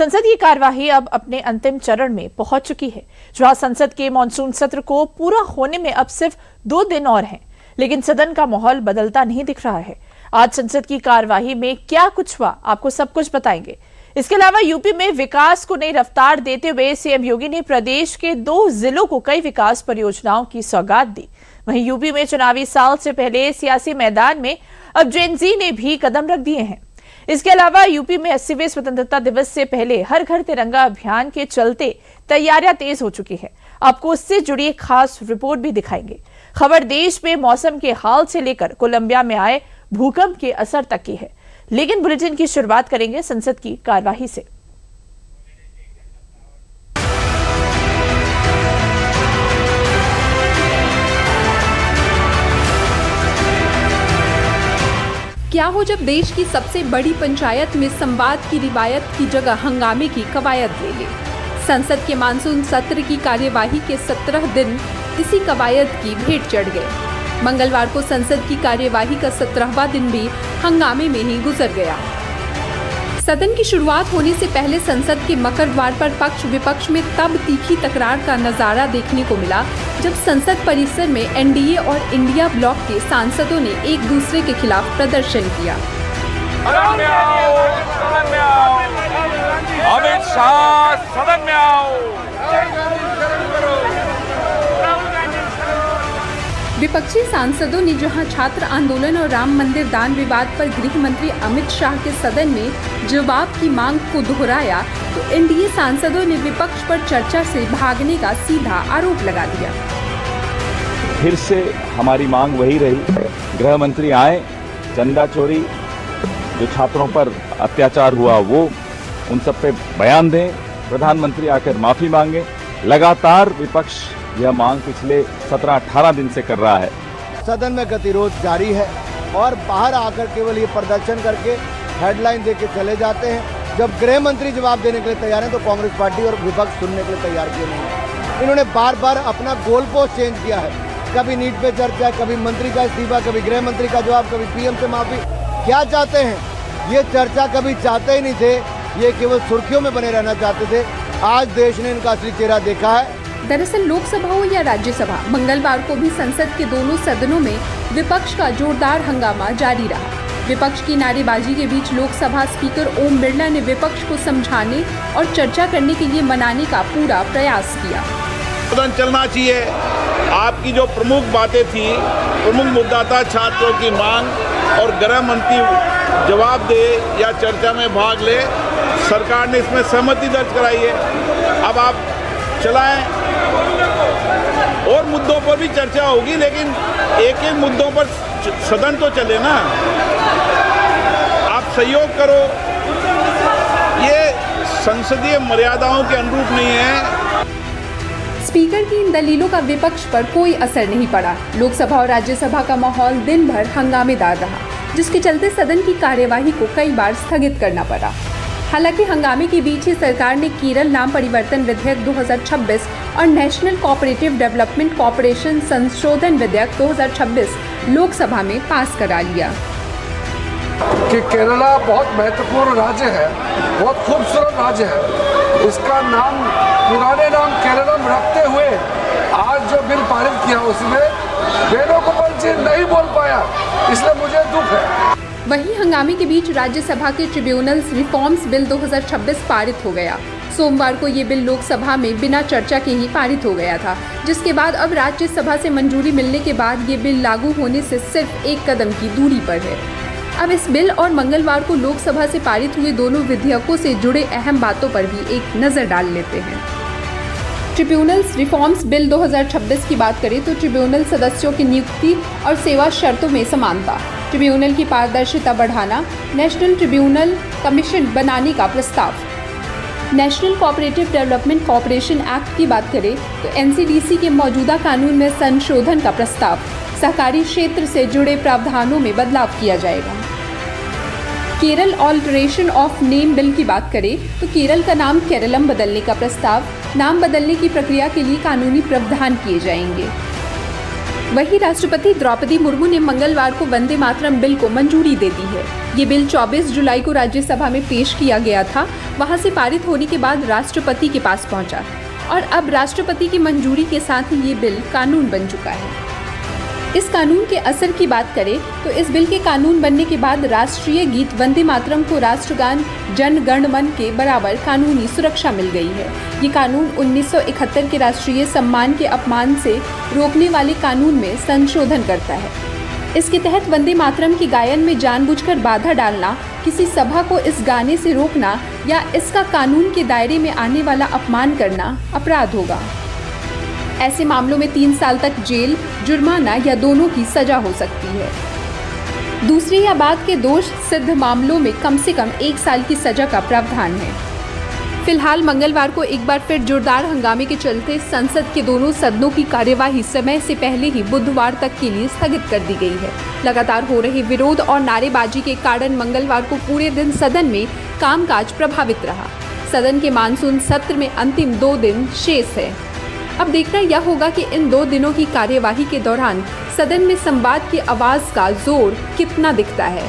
संसद की कार्यवाही अब अपने अंतिम चरण में पहुंच चुकी है, जहां संसद के मानसून सत्र को पूरा होने में अब सिर्फ 2 दिन और हैं, लेकिन सदन का माहौल बदलता नहीं दिख रहा है। आज संसद की कार्यवाही में क्या कुछ हुआ, आपको सब कुछ बताएंगे। इसके अलावा यूपी में विकास को नई रफ्तार देते हुए सीएम योगी ने प्रदेश के 2 जिलों को कई विकास परियोजनाओं की सौगात दी। वहीं यूपी में चुनावी साल से पहले सियासी मैदान में अब जेन ज़ी ने भी कदम रख दिए हैं। इसके अलावा यूपी में 80वें स्वतंत्रता दिवस से पहले हर घर तिरंगा अभियान के चलते तैयारियां तेज हो चुकी है। आपको उससे जुड़ी एक खास रिपोर्ट भी दिखाएंगे। खबर देश में मौसम के हाल से लेकर कोलंबिया में आए भूकंप के असर तक की है, लेकिन बुलेटिन की शुरुआत करेंगे संसद की कार्यवाही से। क्या हो जब देश की सबसे बड़ी पंचायत में संवाद की रिवायत की जगह हंगामे की कवायद ले ले। संसद के मानसून सत्र की कार्यवाही के 17 दिन इसी कवायद की भेंट चढ़ गए। मंगलवार को संसद की कार्यवाही का 17वां दिन भी हंगामे में ही गुजर गया। सदन की शुरुआत होने से पहले संसद के मकर द्वार पर पक्ष विपक्ष में तब तीखी तकरार का नजारा देखने को मिला जब संसद परिसर में एनडीए और इंडिया ब्लॉक के सांसदों ने एक दूसरे के खिलाफ प्रदर्शन किया। अमित शाह सदन में आओ। विपक्षी सांसदों ने जहां छात्र आंदोलन और राम मंदिर दान विवाद पर गृह मंत्री अमित शाह के सदन में जवाब की मांग को दोहराया, तो एनडीए सांसदों ने विपक्ष पर चर्चा से भागने का सीधा आरोप लगा दिया। फिर से हमारी मांग वही रही, गृह मंत्री आए, चंदा चोरी, जो छात्रों पर अत्याचार हुआ वो उन सब पे बयान दें, प्रधानमंत्री आकर माफी मांगे। लगातार विपक्ष यह मांग पिछले 17-18 दिन से कर रहा है। सदन में गतिरोध जारी है और बाहर आकर केवल ये प्रदर्शन करके हेडलाइन देके चले जाते हैं। जब गृह मंत्री जवाब देने के लिए तैयार हैं तो कांग्रेस पार्टी और विपक्ष सुनने के लिए तैयार क्यों नहीं है। इन्होंने बार बार अपना गोल पोस्ट चेंज किया है, कभी नीट पे चर्चा, कभी मंत्री का इस्तीफा, कभी गृह मंत्री का जवाब, कभी पीएम से माफी। क्या चाहते हैं? ये चर्चा कभी चाहते ही नहीं थे, ये केवल सुर्खियों में बने रहना चाहते थे। आज देश ने इनका असली चेहरा देखा है। दरअसल लोकसभा हो या राज्यसभा, मंगलवार को भी संसद के दोनों सदनों में विपक्ष का जोरदार हंगामा जारी रहा। विपक्ष की नारेबाजी के बीच लोकसभा स्पीकर ओम बिरला ने विपक्ष को समझाने और चर्चा करने के लिए मनाने का पूरा प्रयास किया। सदन चलना चाहिए। आपकी जो प्रमुख बातें थी, प्रमुख मुद्दा था छात्रों की मांग और गृह मंत्री जवाब दे या चर्चा में भाग ले। सरकार ने इसमें सहमति दर्ज कराई है। अब आप चलाएं, और मुद्दों पर भी चर्चा होगी, लेकिन एक एक मुद्दों पर सदन तो चले ना। आप सहयोग करो, ये संसदीय मर्यादाओं के अनुरूप नहीं है। स्पीकर की इन दलीलों का विपक्ष पर कोई असर नहीं पड़ा। लोकसभा और राज्यसभा का माहौल दिन भर हंगामेदार रहा, जिसके चलते सदन की कार्यवाही को कई बार स्थगित करना पड़ा। हालांकि हंगामे के बीच ही सरकार ने केरल नाम परिवर्तन विधेयक 2026 और नेशनल कोऑपरेटिव डेवलपमेंट कॉर्पोरेशन संशोधन विधेयक 2026 लोकसभा में पास करा लिया। कि केरला बहुत महत्वपूर्ण राज्य है, बहुत खूबसूरत राज्य है। इसका नाम, पुराने नाम केरलम रखते हुए आज जो बिल पारित किया उसमें वेणुगोपाल जी नहीं बोल पाया, इसलिए मुझे दुख है। वहीं हंगामे के बीच राज्यसभा के ट्रिब्यूनल्स रिफॉर्म्स बिल 2026 पारित हो गया। सोमवार को ये बिल लोकसभा में बिना चर्चा के ही पारित हो गया था, जिसके बाद अब राज्यसभा से मंजूरी मिलने के बाद ये बिल लागू होने से सिर्फ एक कदम की दूरी पर है। अब इस बिल और मंगलवार को लोकसभा से पारित हुए दोनों विधेयकों से जुड़े अहम बातों पर भी एक नजर डाल लेते हैं। ट्रिब्यूनल्स रिफॉर्म्स बिल 2026 की बात करें तो ट्रिब्यूनल सदस्यों की नियुक्ति और सेवा शर्तों में समानता, ट्रिब्यूनल की पारदर्शिता बढ़ाना, नेशनल ट्रिब्यूनल कमीशन बनाने का प्रस्ताव, national cooperative development corporation act की बात करें तो एनसीडीसी के मौजूदा कानून में संशोधन का प्रस्ताव, सहकारी क्षेत्र से जुड़े प्रावधानों में बदलाव किया जाएगा। Kerala alteration of name bill की बात करें तो केरल का नाम केरलम बदलने का प्रस्ताव, नाम बदलने की प्रक्रिया के लिए कानूनी प्रावधान किए जाएंगे। वहीं राष्ट्रपति द्रौपदी मुर्मू ने मंगलवार को वंदे मातरम बिल को मंजूरी दे दी है। ये बिल 24 जुलाई को राज्यसभा में पेश किया गया था। वहां से पारित होने के बाद राष्ट्रपति के पास पहुंचा और अब राष्ट्रपति की मंजूरी के साथ ही ये बिल कानून बन चुका है। इस कानून के असर की बात करें तो इस बिल के कानून बनने के बाद राष्ट्रीय गीत वंदे मातरम को राष्ट्रगान जन गण मन के बराबर कानूनी सुरक्षा मिल गई है। ये कानून 1971 के राष्ट्रीय सम्मान के अपमान से रोकने वाले कानून में संशोधन करता है। इसके तहत वंदे मातरम की गायन में जानबूझकर बाधा डालना, किसी सभा को इस गाने से रोकना या इसका कानून के दायरे में आने वाला अपमान करना अपराध होगा। ऐसे मामलों में 3 साल तक जेल, जुर्माना या दोनों की सजा हो सकती है। दूसरी या बाद के दोष सिद्ध मामलों में कम से कम 1 साल की सजा का प्रावधान है। फिलहाल मंगलवार को एक बार फिर जोरदार हंगामे के चलते संसद के दोनों सदनों की कार्यवाही समय से पहले ही बुधवार तक के लिए स्थगित कर दी गई है। लगातार हो रहे विरोध और नारेबाजी के कारण मंगलवार को पूरे दिन सदन में कामकाज प्रभावित रहा। सदन के मानसून सत्र में अंतिम 2 दिन शेष है। अब देखना यह होगा कि इन 2 दिनों की कार्यवाही के दौरान सदन में संवाद की आवाज का जोर कितना दिखता है।